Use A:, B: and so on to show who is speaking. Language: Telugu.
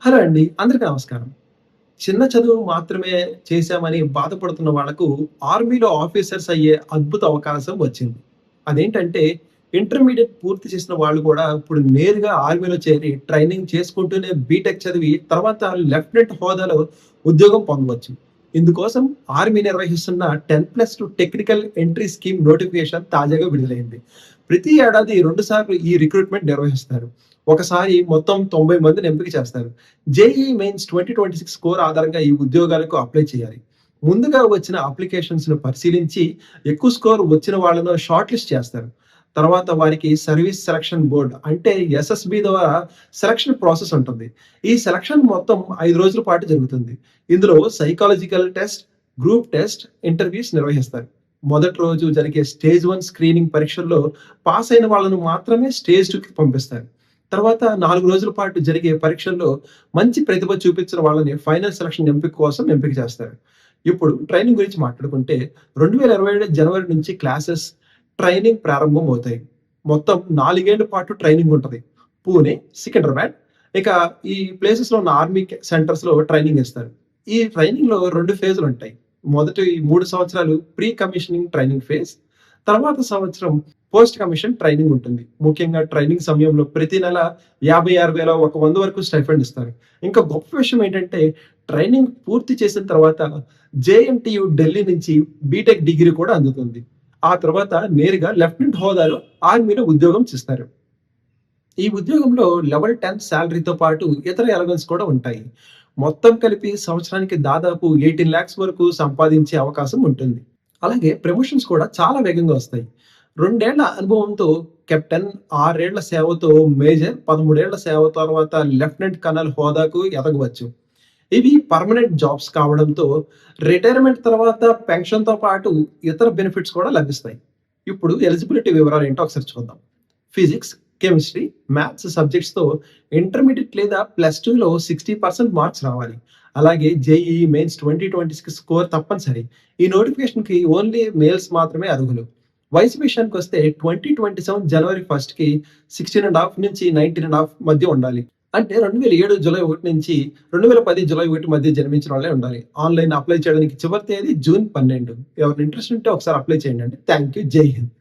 A: హలో అండి. అందరికి నమస్కారం. చిన్న చదువు మాత్రమే చేశామని బాధపడుతున్న వాళ్ళకు ఆర్మీలో ఆఫీసర్స్ అయ్యే అద్భుత అవకాశం వచ్చింది. అదేంటంటే ఇంటర్మీడియేట్ పూర్తి చేసిన వాళ్ళు కూడా ఇప్పుడు నేరుగా ఆర్మీలో చేరి ట్రైనింగ్ చేసుకుంటూనే బీటెక్ చదివి తర్వాత లెఫ్టినెంట్ హోదాలో ఉద్యోగం పొందవచ్చు. ఇందుకోసం ఆర్మీ నిర్వహిస్తున్న 10+2 టెక్నికల్ ఎంట్రీ స్కీమ్ నోటిఫికేషన్ తాజాగా విడుదలైంది. ప్రతి ఏడాది 2 సార్లు ఈ రిక్రూట్‌మెంట్ నిర్వహిస్తారు. ఒకసారి మొత్తం 90 మందిని ఎంపిక చేస్తారు. జేఈఈ మెయిన్స్ 2026 స్కోర్ ఆధారంగా ఈ ఉద్యోగాలకు అప్లై చేయాలి. ముందుగా వచ్చిన అప్లికేషన్స్‌ను పరిశీలించి ఎక్కువ స్కోర్ వచ్చిన వాళ్ళను షార్ట్ లిస్ట్ చేస్తారు. తర్వాత వారికి సర్వీస్ సెలక్షన్ బోర్డ్ అంటే ఎస్ఎస్‌బి ద్వారా సెలక్షన్ ప్రాసెస్ ఉంటుంది. ఈ సెలక్షన్ మొత్తం 5 రోజుల పాటు జరుగుతుంది. ఇందులో psychological test, group test, interviews నిర్వహిస్తారు. మొదటి రోజు జరిగే స్టేజ్ 1 స్క్రీనింగ్ పరీక్షల్లో పాస్ అయిన వాళ్ళను మాత్రమే స్టేజ్ 2కి పంపిస్తారు. తర్వాత 4 రోజుల పాటు జరిగే పరీక్షల్లో మంచి ప్రతిభ చూపించిన వాళ్ళని ఫైనల్ సెలక్షన్ ఎంపిక కోసం ఎంపిక చేస్తారు. ఇప్పుడు ట్రైనింగ్ గురించి మాట్లాడుకుంటే 2027 జనవరి నుంచి క్లాసెస్, ట్రైనింగ్ ప్రారంభమవుతాయి. మొత్తం 4 ఏళ్ల పాటు ట్రైనింగ్ ఉంటది. పూణే, సికింద్రాబాద్ ఇక ఈ ప్లేసెస్‌లో ఉన్న ఆర్మీ సెంటర్స్‌లో ట్రైనింగ్ ఇస్తారు. ఈ ట్రైనింగ్‌లో 2 ఫేజ్‌లుంటాయి. మొదటి 3 సంవత్సరాలు ప్రీ కమిషనింగ్ ట్రైనింగ్ ఫేజ్. తర్వాత సంవత్సరం పోస్ట్ కమిషన్ ట్రైనింగ్ ఉంటుంది. ముఖ్యంగా ట్రైనింగ్ సమయంలో ప్రతి నెల 56,000 ఒక 100 వరకు స్టైఫండ్ ఇస్తారు. ఇంకా గొప్ప విషయం ఏంటంటే ట్రైనింగ్ పూర్తి చేసిన తర్వాత జేఎన్‌టీయూ ఢిల్లీ నుంచి బీటెక్ డిగ్రీ కూడా అందుతుంది. ఆ తర్వాత నేరుగా లెఫ్టినెంట్ హోదాలో ఆర్మీలో ఉద్యోగం చేస్తారు. ఈ ఉద్యోగంలో లెవెల్ 10 సాలరీతో పాటు ఇతర ఎలవెన్స్ కూడా ఉంటాయి. మొత్తం కలిపి సంవత్సరానికి దాదాపు 18,00,000 వరకు సంపాదించే అవకాశం ఉంటుంది. అలాగే ప్రమోషన్స్ కూడా చాలా వేగంగా వస్తాయి. 2 ఏళ్ల అనుభవంతో కెప్టెన్, 6 ఏళ్ల సేవతో మేజర్, 13 ఏళ్ల సేవ తర్వాత లెఫ్టినెంట్ కర్నల్ హోదాకు ఎదగవచ్చు. ఇవి పర్మనెంట్ జాబ్స్ కావడంతో రిటైర్మెంట్ తర్వాత పెన్షన్‌తో పాటు ఇతర బెనిఫిట్స్ కూడా లభిస్తాయి. ఇప్పుడు ఎలిజిబిలిటీ వివరాలేంటో ఒకసారి చూద్దాం. ఫిజిక్స్, కెమిస్ట్రీ, మ్యాథ్స్ సబ్జెక్ట్స్‌తో ఇంటర్మీడియేట్ లేదా +2లో 60% మార్క్స్ రావాలి. అలాగే జేఈఈ మెయిన్స్ 2026 స్కోర్ తప్పనిసరి. ఈ నోటిఫికేషన్‌కి ఓన్లీ మేల్స్ మాత్రమే అర్హులు. వయసు విషయానికొస్తే 2027 జనవరి 1కి 16.5 నుంచి 19.5 మధ్య ఉండాలి. అంటే 2007 జూలై 1 నుంచి 2010 జూలై 1 మధ్య జన్మించిన వాళ్ళే ఉండాలి. ఆన్‌లైన్ అప్లై చేయడానికి చివరి తేదీ జూన్ 12. ఎవరైనా ఇంట్రెస్ట్ ఉంటే ఒకసారి అప్లై చేయండి. Thank you. జై హింద్.